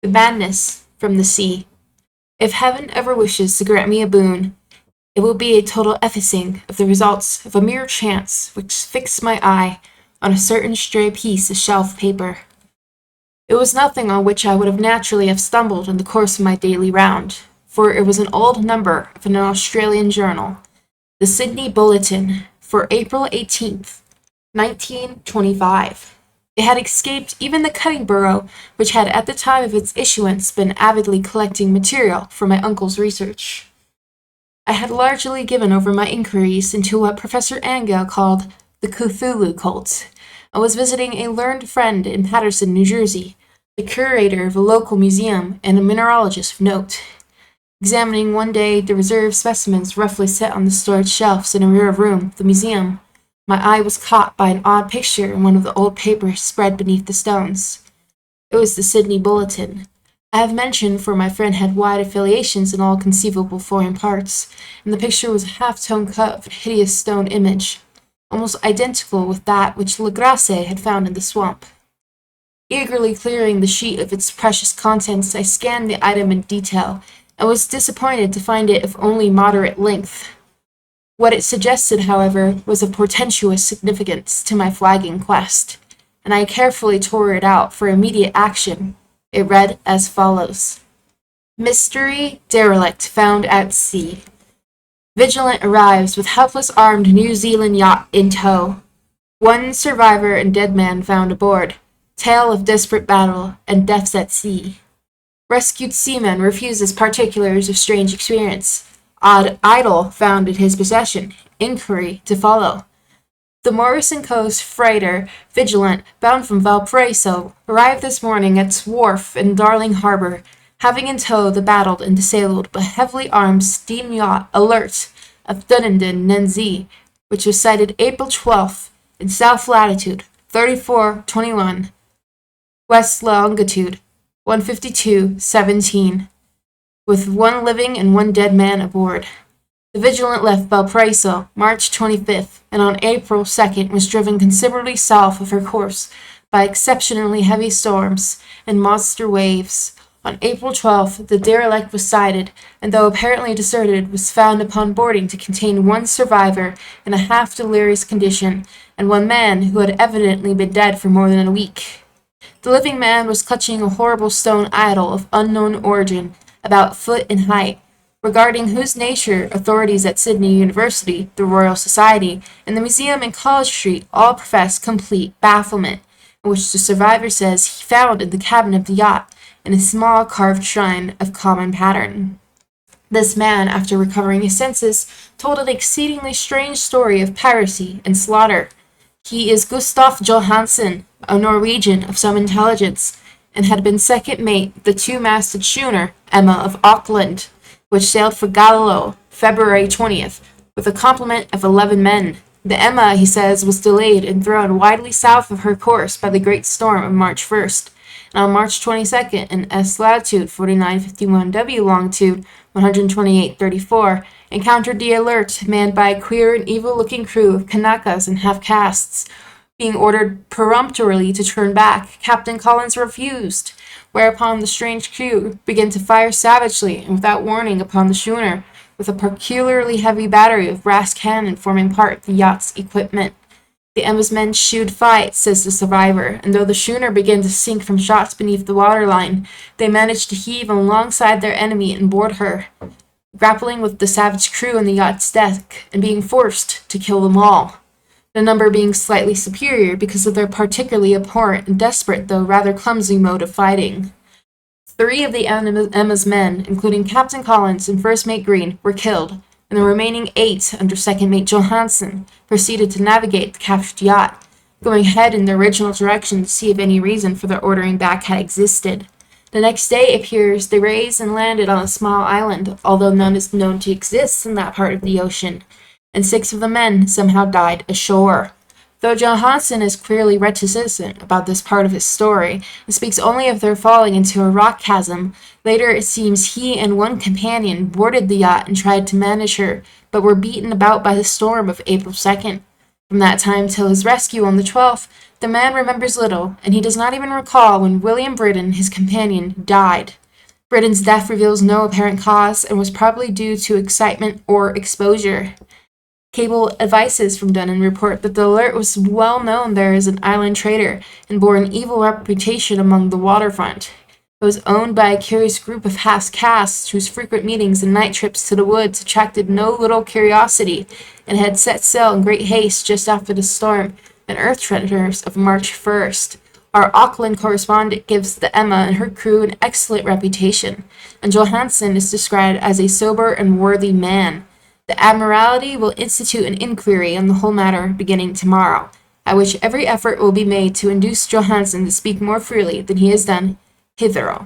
The madness from the sea. If heaven ever wishes to grant me a boon, it will be a total effacing of the results of a mere chance which fixed my eye on a certain stray piece of shelf paper. It was nothing on which I would have naturally have stumbled in the course of my daily round, for it was an old number of an Australian journal, the Sydney Bulletin, for April 18th, 1925. It had escaped even the cutting bureau, which had at the time of its issuance been avidly collecting material for my uncle's research. I had largely given over my inquiries into what Professor Angell called the Cthulu cult, and was visiting a learned friend in Paterson, New Jersey, the curator of a local museum and a mineralogist of note. Examining one day the reserved specimens roughly set on the storage shelves in a rear room of the museum, my eye was caught by an odd picture in one of the old papers spread beneath the stones. It was the Sydney Bulletin. I have mentioned, for my friend had wide affiliations in all conceivable foreign parts, and the picture was a half-tone cut of a hideous stone image, almost identical with that which Legrasse had found in the swamp. Eagerly clearing the sheet of its precious contents, I scanned the item in detail, and was disappointed to find it of only moderate length. What it suggested, however, was of portentous significance to my flagging quest, and I carefully tore it out for immediate action. It read as follows: Mystery derelict found at sea. Vigilant arrives with helpless armed New Zealand yacht in tow. One survivor and dead man found aboard. Tale of desperate battle and deaths at sea. Rescued seaman refuses particulars of strange experience. Odd idol found in his possession. Inquiry to follow. The Morrison Coast freighter Vigilant, bound from Valparaiso, arrived this morning at its wharf in Darling Harbor, having in tow the battered and disabled but heavily armed steam yacht Alert of Dunedin, NZ, which was sighted April 12th in south latitude 3421, west longitude 152.17, with one living and one dead man aboard. The Vigilant left Valparaiso March 25th, and on April 2nd was driven considerably south of her course by exceptionally heavy storms and monster waves. On April 12th, the derelict was sighted, and though apparently deserted, was found upon boarding to contain one survivor in a half-delirious condition, and one man who had evidently been dead for more than a week. The living man was clutching a horrible stone idol of unknown origin, about a foot in height, regarding whose nature authorities at Sydney University, the Royal Society, and the museum in College Street all profess complete bafflement, in which the survivor says he found in the cabin of the yacht in a small carved shrine of common pattern. This man, after recovering his senses, told an exceedingly strange story of piracy and slaughter. He is Gustav Johansen, a Norwegian of some intelligence, and had been second mate of the two-masted schooner Emma of Auckland, which sailed for Galileo February 20th, with a complement of 11 men. The Emma, he says, was delayed and thrown widely south of her course by the great storm of March 1st, and on March 22nd, in S latitude 4951 W longitude 128.34, encountered the Alert, manned by a queer and evil-looking crew of Kanakas and half-castes. Being ordered peremptorily to turn back, Captain Collins refused, whereupon the strange crew began to fire savagely and without warning upon the schooner, with a peculiarly heavy battery of brass cannon forming part of the yacht's equipment. The Emma's men shewed fight, says the survivor, and though the schooner began to sink from shots beneath the waterline, they managed to heave alongside their enemy and board her, grappling with the savage crew on the yacht's deck, and being forced to kill them all, the number being slightly superior because of their particularly abhorrent and desperate though rather clumsy mode of fighting. 3 of the Emma's men, including Captain Collins and First Mate Green, were killed, and the remaining 8, under Second Mate Johansen, proceeded to navigate the captured yacht, going ahead in their original direction to see if any reason for their ordering back had existed. The next day, it appears, they raised and landed on a small island, although none is known to exist in that part of the ocean, and 6 of the men somehow died ashore. Though Johansen is clearly reticent about this part of his story, and speaks only of their falling into a rock chasm, later it seems he and one companion boarded the yacht and tried to manage her, but were beaten about by the storm of April 2nd. From that time till his rescue on the 12th, The man remembers little, and he does not even recall when William Britton, his companion, died. Britton's death reveals no apparent cause and was probably due to excitement or exposure. Cable advices from Dunnan report that the alert was well known there as an island trader and bore an evil reputation among the waterfront. It was owned by a curious group of half-castes whose frequent meetings and night trips to the woods attracted no little curiosity, and had set sail in great haste just after the storm and earth tremors of March 1st. Our Auckland correspondent gives the Emma and her crew an excellent reputation, and Johansen is described as a sober and worthy man. The Admiralty will institute an inquiry on the whole matter beginning tomorrow, at which every effort will be made to induce Johansen to speak more freely than he has done hitherto.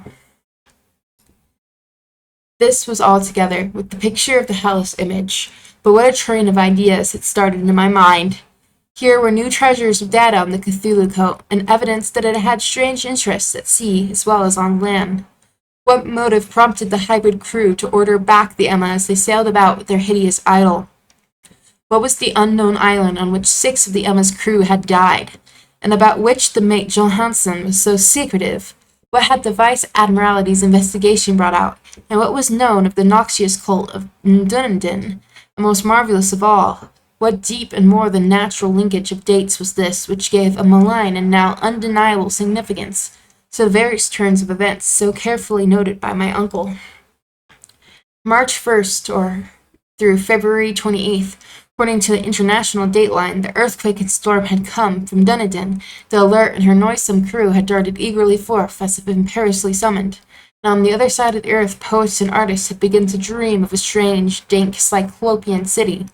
This was all together with the picture of the hellish image, but what a train of ideas had started in my mind! Here were new treasures of data on the Cthulhu cult, and evidence that it had strange interests at sea as well as on land. What motive prompted the hybrid crew to order back the Emma as they sailed about with their hideous idol? What was the unknown island on which 6 of the Emma's crew had died, and about which the mate Johansen was so secretive? What had the Vice Admiralty's investigation brought out, and what was known of the noxious cult of Dunedin? And most marvelous of all, what deep and more than natural linkage of dates was this which gave a malign and now undeniable significance to the various turns of events so carefully noted by my uncle? March 1st, or through February 28th, according to the international dateline, the earthquake and storm had come from Dunedin. The Alert and her noisome crew had darted eagerly forth as if imperiously summoned. And on the other side of the earth, poets and artists had begun to dream of a strange, dank, cyclopean city,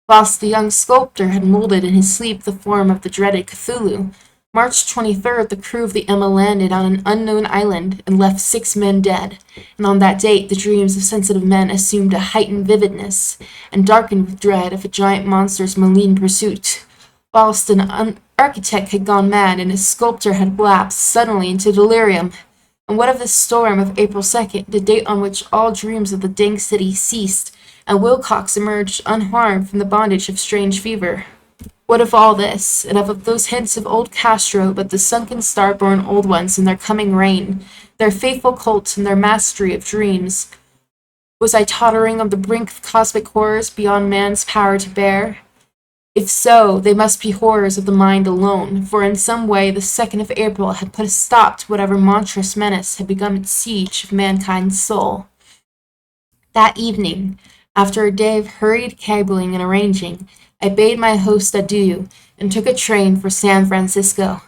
whilst the young sculptor had molded in his sleep the form of the dreaded Cthulhu. March 23rd, the crew of the Emma landed on an unknown island and left 6 men dead, and on that date the dreams of sensitive men assumed a heightened vividness, and darkened with dread of a giant monster's malign pursuit, whilst an architect had gone mad and his sculptor had lapsed suddenly into delirium. And what of the storm of April 2nd, the date on which all dreams of the dank city ceased, and Wilcox emerged unharmed from the bondage of strange fever? What of all this, and of those hints of old Castro, but the sunken star-born old ones in their coming reign, their faithful cult and their mastery of dreams? Was I tottering on the brink of cosmic horrors beyond man's power to bear? If so, they must be horrors of the mind alone, for in some way the 2nd of April had put a stop to whatever monstrous menace had begun its siege of mankind's soul. That evening, after a day of hurried cabling and arranging, I bade my host adieu, and took a train for San Francisco.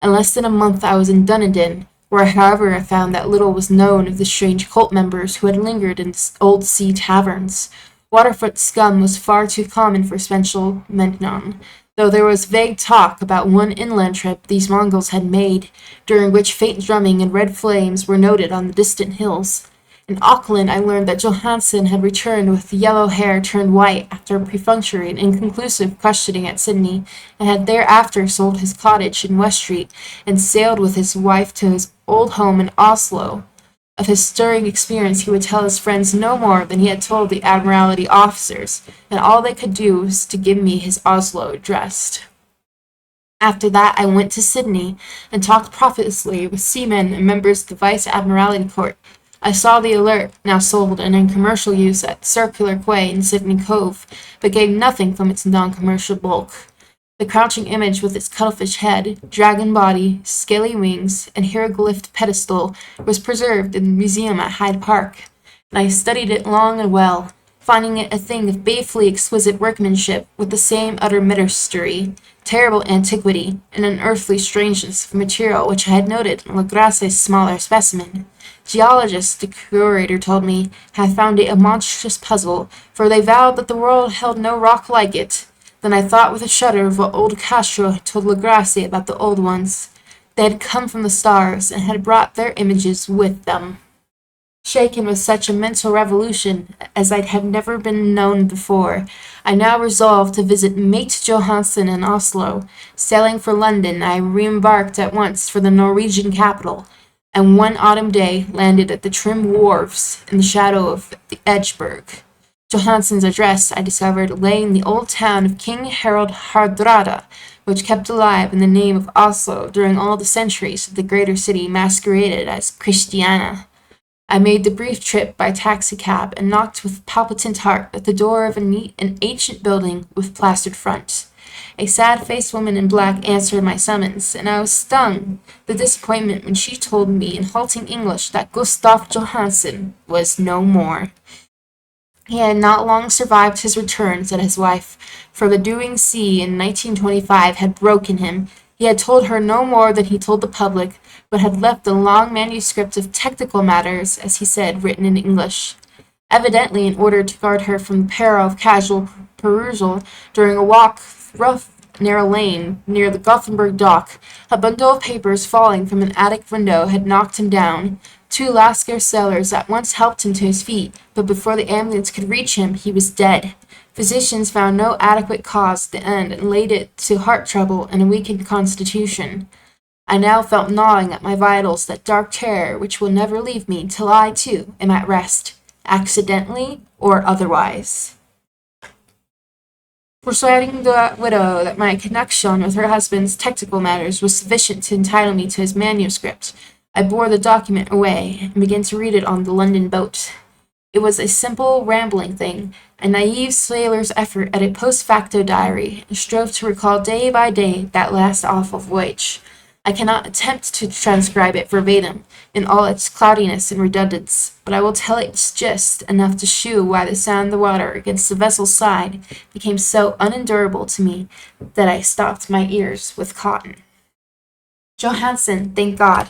In less than a month I was in Dunedin, where however I found that little was known of the strange cult members who had lingered in old sea taverns. Waterfront scum was far too common for Spencer Menton, though there was vague talk about one inland trip these Mongols had made, during which faint drumming and red flames were noted on the distant hills. In Auckland, I learned that Johansen had returned with yellow hair turned white after a perfunctory and inconclusive questioning at Sydney, and had thereafter sold his cottage in West Street and sailed with his wife to his old home in Oslo. Of his stirring experience he would tell his friends no more than he had told the Admiralty officers, and all they could do was to give me his Oslo address. After that I went to Sydney, and talked profusely with seamen and members of the Vice Admiralty Court. I saw the Alert, now sold and in commercial use at Circular Quay in Sydney Cove, but gained nothing from its non-commercial bulk. The crouching image with its cuttlefish head, dragon body, scaly wings, and hieroglyphed pedestal was preserved in the museum at Hyde Park, and I studied it long and well, finding it a thing of balefully exquisite workmanship, with the same utter mystery, terrible antiquity, and unearthly strangeness of material which I had noted in Legrasse's smaller specimen. Geologists, the curator told me, had found it a monstrous puzzle, for they vowed that the world held no rock like it. Then I thought with a shudder of what old Castro had told Legrasse about the old ones. They had come from the stars, and had brought their images with them. Shaken with such a mental revolution as I had never been known before, I now resolved to visit Mate Johansen in Oslo. Sailing for London, I re-embarked at once for the Norwegian capital, and one autumn day landed at the trim wharves in the shadow of the Edgeberg. Johansen's address, I discovered, lay in the old town of King Harald Hardrada, which kept alive in the name of Oslo during all the centuries that the greater city masqueraded as Christiania. I made the brief trip by taxicab and knocked with palpitant heart at the door of a neat and ancient building with plastered front. A sad-faced woman in black answered my summons, and I was stung with disappointment when she told me in halting English that Gustav Johansen was no more. He had not long survived his return, said his wife, for the Dewing Sea in 1925 had broken him. He had told her no more than he told the public, but had left a long manuscript of technical matters, as he said, written in English. Evidently in order to guard her from the peril of casual perusal during a walk rough, narrow lane near the Gothenburg dock, a bundle of papers falling from an attic window had knocked him down. Two Lascar sailors at once helped him to his feet, but before the ambulance could reach him, he was dead. Physicians found no adequate cause at the end and laid it to heart trouble and a weakened constitution. I now felt gnawing at my vitals that dark terror which will never leave me till I, too, am at rest, accidentally or otherwise. Persuading the widow that my connection with her husband's technical matters was sufficient to entitle me to his manuscript, I bore the document away and began to read it on the London boat. It was a simple, rambling thing, a naive sailor's effort at a post facto diary, and strove to recall day by day that last awful voyage. I cannot attempt to transcribe it verbatim, in all its cloudiness and redundance, but I will tell its gist enough to shew why the sound of the water against the vessel's side became so unendurable to me that I stopped my ears with cotton. Johansen, thank God,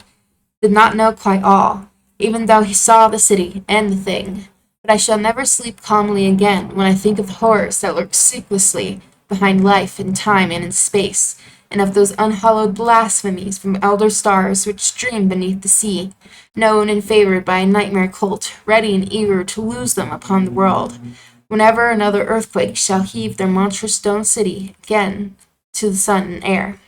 did not know quite all, even though he saw the city and the thing. But I shall never sleep calmly again when I think of the horrors that lurk sleeplessly behind life and time and in space, and of those unhallowed blasphemies from elder stars which dream beneath the sea, known and favored by a nightmare cult, ready and eager to lose them upon the world, whenever another earthquake shall heave their monstrous stone city again to the sun and air.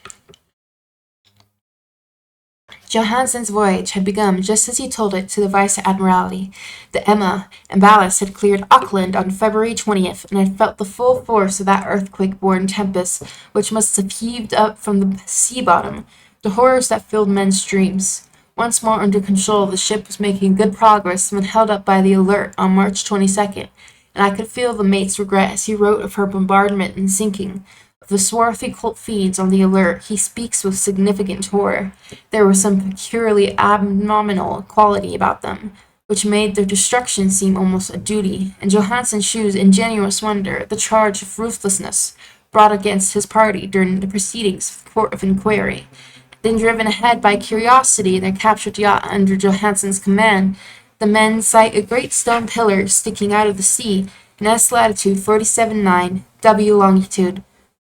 Johansen's voyage had begun just as he told it to the Vice-Admiralty. The Emma and ballast had cleared Auckland on February 20th, and had felt the full force of that earthquake-born tempest which must have heaved up from the sea bottom, the horrors that filled men's dreams. Once more under control, the ship was making good progress when held up by the Alert on March 22nd, and I could feel the mate's regret as he wrote of her bombardment and sinking. Of the swarthy cult fiends on the Alert, he speaks with significant horror. There was some peculiarly abnormal quality about them, which made their destruction seem almost a duty, and Johansen shews ingenuous wonder at the charge of ruthlessness brought against his party during the proceedings of the Court of Inquiry. Then driven ahead by curiosity in their captured yacht under Johansen's command, the men sight a great stone pillar sticking out of the sea in S latitude 47.9, W longitude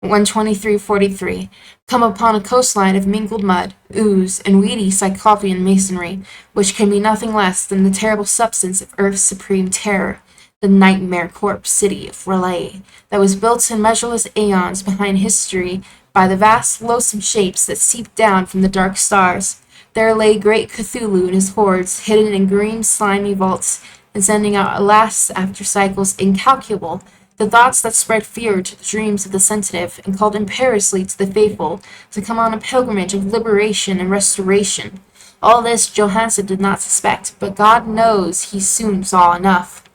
123.43, come upon a coastline of mingled mud, ooze, and weedy Cyclopean masonry, which can be nothing less than the terrible substance of Earth's supreme terror, the nightmare corpse city of Raleigh, that was built in measureless aeons behind history by the vast loathsome shapes that seeped down from the dark stars. There lay great Cthulhu and his hordes, hidden in green slimy vaults, and sending out alas after cycles incalculable, the thoughts that spread fear to the dreams of the sensitive, and called imperiously to the faithful to come on a pilgrimage of liberation and restoration. All this Johansen did not suspect, but God knows he soon saw enough.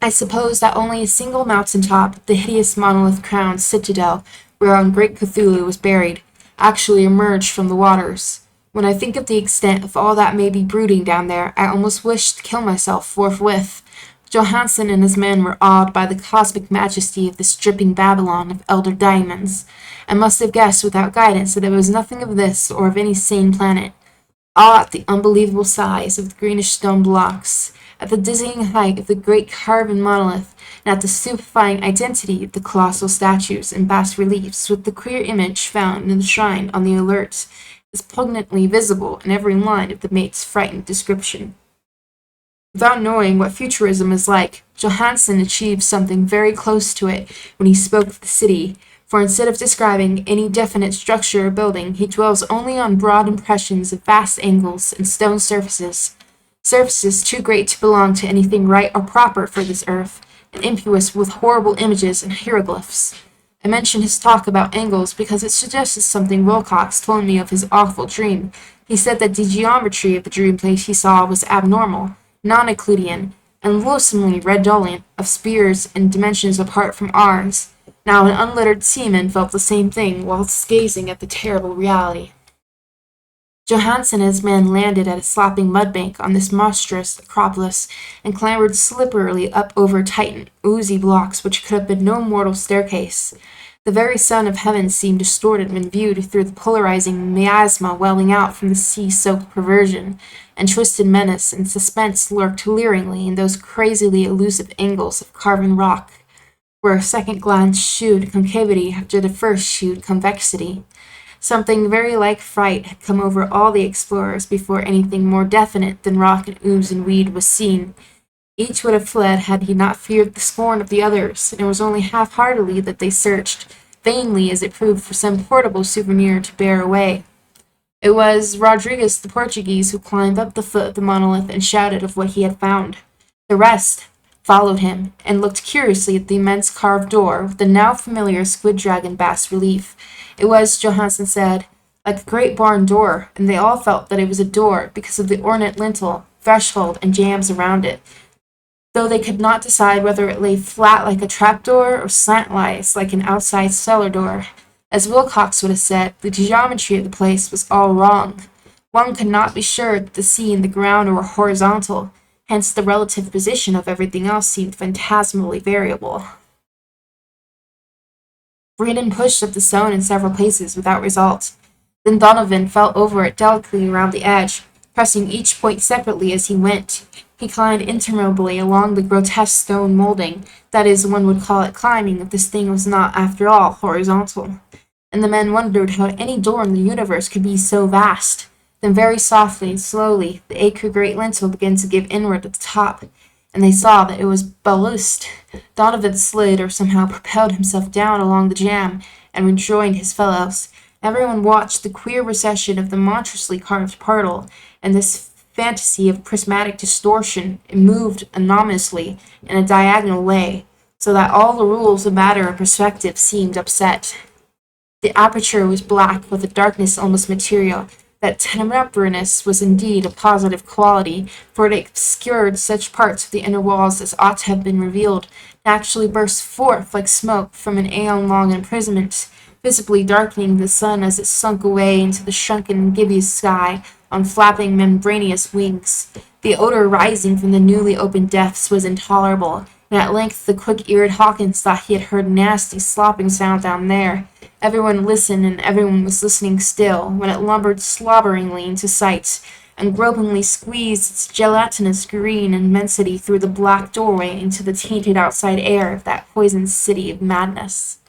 I suppose that only a single mountain top, the hideous monolith-crowned citadel whereon great Cthulhu was buried, actually emerged from the waters. When I think of the extent of all that may be brooding down there, I almost wish to kill myself forthwith. Johansen and his men were awed by the cosmic majesty of this dripping Babylon of elder diamonds, and must have guessed without guidance that it was nothing of this or of any sane planet. Awe at the unbelievable size of the greenish stone blocks, at the dizzying height of the great carven monolith, and at the stupefying identity of the colossal statues and bas-reliefs with the queer image found in the shrine on the Alert, is poignantly visible in every line of the mate's frightened description. Without knowing what futurism is like, Johansen achieved something very close to it when he spoke of the city, for instead of describing any definite structure or building, he dwells only on broad impressions of vast angles and stone surfaces too great to belong to anything right or proper for this earth, and imbued with horrible images and hieroglyphs. I mention his talk about angles because it suggested something Wilcox told me of his awful dream. He said that the geometry of the dream place he saw was abnormal, non-Euclidean, and loathsomely redolent of spheres and dimensions apart from ours. Now an unlettered seaman felt the same thing whilst gazing at the terrible reality. Johansen and his men landed at a slopping mudbank on this monstrous acropolis and clambered slipperily up over tight, oozy blocks which could have been no mortal staircase. The very sun of heaven seemed distorted when viewed through the polarizing miasma welling out from the sea-soaked perversion, and twisted menace and suspense lurked leeringly in those crazily elusive angles of carven rock, where a second glance shewed concavity after the first shewed convexity. Something very like fright had come over all the explorers before anything more definite than rock and ooze and weed was seen. Each would have fled had he not feared the scorn of the others, and it was only half-heartedly that they searched, vainly as it proved, for some portable souvenir to bear away. It was Rodriguez the Portuguese who climbed up the foot of the monolith and shouted of what he had found. The rest followed him, and looked curiously at the immense carved door with the now familiar squid dragon bas relief. It was, Johansen said, like a great barn door, and they all felt that it was a door because of the ornate lintel, threshold, and jambs around it, though they could not decide whether it lay flat like a trapdoor or slantwise like an outside cellar door. As Wilcox would have said, the geometry of the place was all wrong. One could not be sure that the sea and the ground were horizontal, hence the relative position of everything else seemed phantasmally variable. Braden pushed up the stone in several places without result. Then Donovan felt over it delicately around the edge, pressing each point separately as he went. He climbed interminably along the grotesque stone molding, that is, one would call it climbing if this thing was not, after all, horizontal. And the men wondered how any door in the universe could be so vast. Then very softly and slowly the acre-great lintel began to give inward at the top, and they saw that it was balanced. Donovan slid or somehow propelled himself down along the jamb and rejoined his fellows. Everyone watched the queer recession of the monstrously carved portal, and this fantasy of prismatic distortion. It moved anomalously in a diagonal way, so that all the rules of matter and perspective seemed upset. The aperture was black, with a darkness almost material. That tenebrariness was indeed a positive quality, for it obscured such parts of the inner walls as ought to have been revealed, and actually burst forth like smoke from an aeon-long imprisonment, visibly darkening the sun as it sunk away into the shrunken gibbous sky on flapping membranous wings. The odor rising from the newly opened depths was intolerable, and at length the quick-eared Hawkins thought he had heard a nasty slopping sound down there. Everyone listened, and everyone was listening still, when it lumbered slobberingly into sight, and gropingly squeezed its gelatinous green immensity through the black doorway into the tainted outside air of that poisoned city of madness.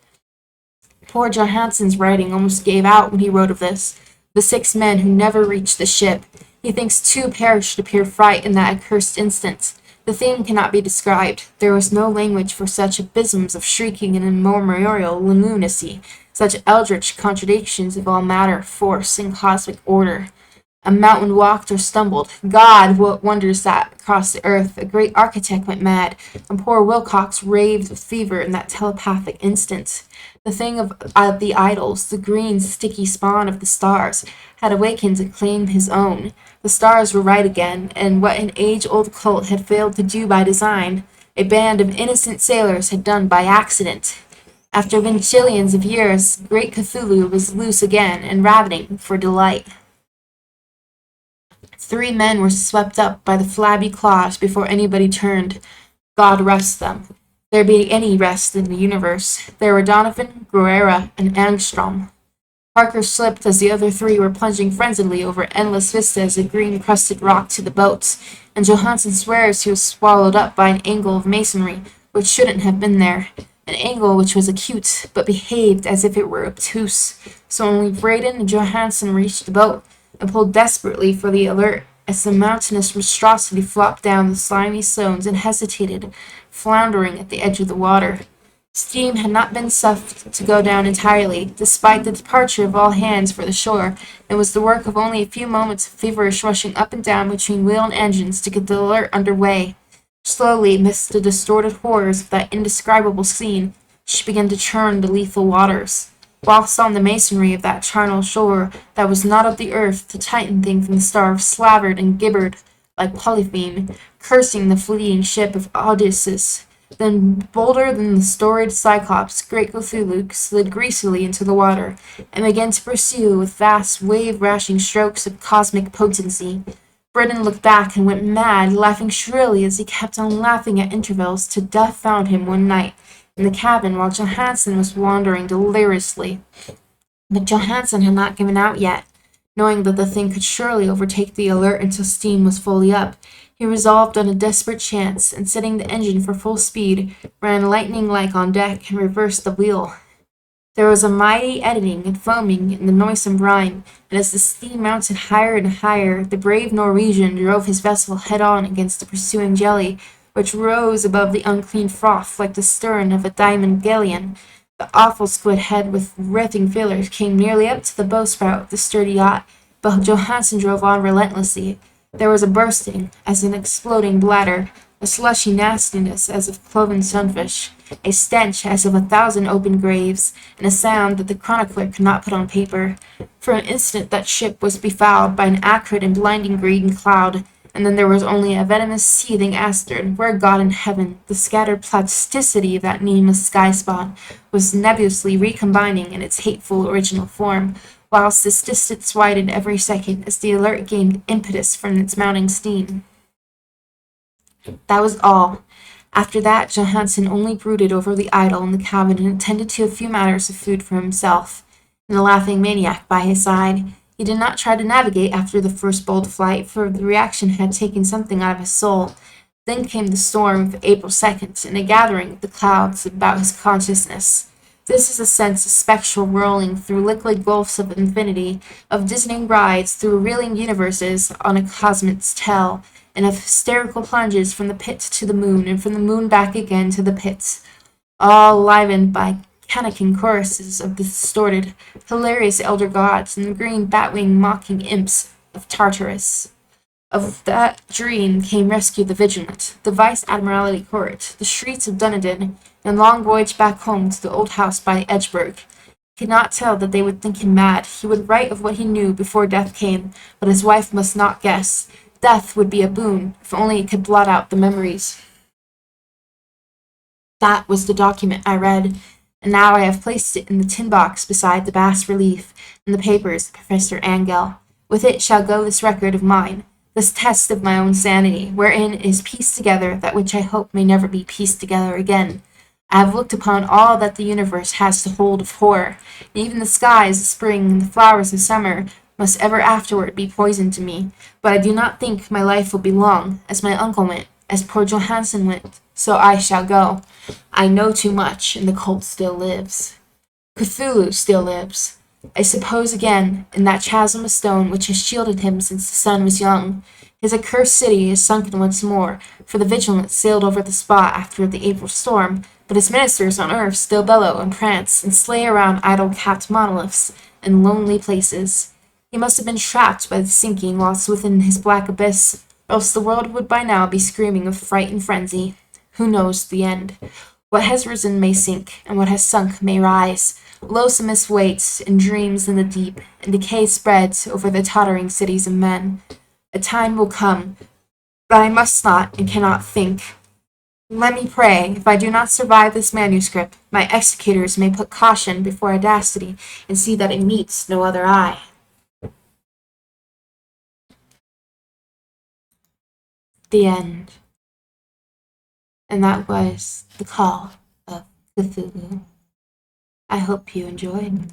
Poor Johansen's writing almost gave out when he wrote of this. The 6 men who never reached the ship. He thinks 2 perished of pure fright in that accursed instant. The thing cannot be described. There was no language for such abysms of shrieking and immemorial lunacy, such eldritch contradictions of all matter, force, and cosmic order. A mountain walked or stumbled. God, what wonders that across the earth a great architect went mad, and poor Wilcox raved with fever in that telepathic instant. The thing of the idols, the green, sticky spawn of the stars, had awakened to claim his own. The stars were right again, and what an age-old cult had failed to do by design, a band of innocent sailors had done by accident. After vinchillions of years, great Cthulhu was loose again and ravening for delight. 3 men were swept up by the flabby claws before anybody turned. God rest them. There be any rest in the universe. There were Donovan, Guerrera, and Angstrom. Parker slipped as the other 3 were plunging frenziedly over endless vistas of green-crusted rock to the boats, and Johansen swears he was swallowed up by an angle of masonry which shouldn't have been there, an angle which was acute, but behaved as if it were obtuse. So only Braden and Johansen reached the boat, and pulled desperately for the alert as the mountainous monstrosity flopped down the slimy stones and hesitated, floundering at the edge of the water. Steam had not been suffered to go down entirely, despite the departure of all hands for the shore. It was the work of only a few moments of feverish rushing up and down between wheel and engines to get the alert under way. Slowly, amidst the distorted horrors of that indescribable scene, She began to churn the lethal waters. Whilst on the masonry of that charnel shore that was not of the earth, the Titan thing from the star slavered and gibbered like Polypheme, cursing the fleeing ship of Odysseus. Then, bolder than the storied Cyclops, great Cthulhu slid greasily into the water, and began to pursue with vast wave-rashing strokes of cosmic potency. Britain looked back and went mad, laughing shrilly as he kept on laughing at intervals, till death found him one night in the cabin while Johansen was wandering deliriously. But Johansen had not given out yet. Knowing that the thing could surely overtake the Alert until steam was fully up, he resolved on a desperate chance, and setting the engine for full speed, ran lightning-like on deck and reversed the wheel. There was a mighty eddying and foaming in the noisome brine, and as the steam mounted higher and higher, the brave Norwegian drove his vessel head-on against the pursuing jelly, which rose above the unclean froth like the stern of a diamond galleon. The awful squid head with writhing fillers came nearly up to the bowsprit of the sturdy yacht, but Johansen drove on relentlessly. There was a bursting, as an exploding bladder, a slushy nastiness as of cloven sunfish, a stench as of 1,000 open graves, and a sound that the chronicler could not put on paper. For an instant that ship was befouled by an acrid and blinding green cloud, and then there was only a venomous seething astern, where God in heaven, the scattered plasticity of that nameless sky-spot, was nebulously recombining in its hateful original form, whilst this distance widened every second as the Alert gained impetus from its mounting steam. That was all. After that, Johansen only brooded over the idol in the cabin and attended to a few matters of food for himself, and the laughing maniac by his side. He did not try to navigate after the first bold flight, for the reaction had taken something out of his soul. Then came the storm of April 2nd, and a gathering of the clouds about his consciousness. This is a sense of spectral whirling through liquid gulfs of infinity, of dizzying rides through reeling universes on a cosmic's tail, and of hysterical plunges from the pit to the moon, and from the moon back again to the pit, all livened by Canakin choruses of the distorted, hilarious elder gods and the green batwing mocking imps of Tartarus. Of that dream came rescue the vigilant, the Vice Admiralty Court, the streets of Dunedin, and long voyage back home to the old house by Edgeburg. He could not tell that they would think him mad. He would write of what he knew before death came, but his wife must not guess. Death would be a boon, if only it could blot out the memories. That was the document I read, and now I have placed it in the tin box beside the bas relief and the papers of Professor Angell. With it shall go this record of mine, this test of my own sanity, wherein is pieced together that which I hope may never be pieced together again. I have looked upon all that the universe has to hold of horror, and even the skies of spring and the flowers of summer must ever afterward be poison to me, but I do not think my life will be long, as my uncle went, as poor Johansen went, so I shall go. I know too much, and the cult still lives. Cthulhu still lives. I suppose again, in that chasm of stone which has shielded him since the sun was young. His accursed city is sunken once more, for the Vigilant sailed over the spot after the April storm, but his ministers on earth still bellow and prance and slay around idol-capped monoliths and lonely places. He must have been trapped by the sinking whilst within his black abyss, or else the world would by now be screaming with fright and frenzy. Who knows the end? What has risen may sink, and what has sunk may rise. Loathsomest waits, and dreams in the deep, and decay spreads over the tottering cities of men. A time will come, but I must not and cannot think. Let me pray, if I do not survive this manuscript, my executors may put caution before audacity, and see that it meets no other eye. The end. And that was the Call of Cthulhu. I hope you enjoyed.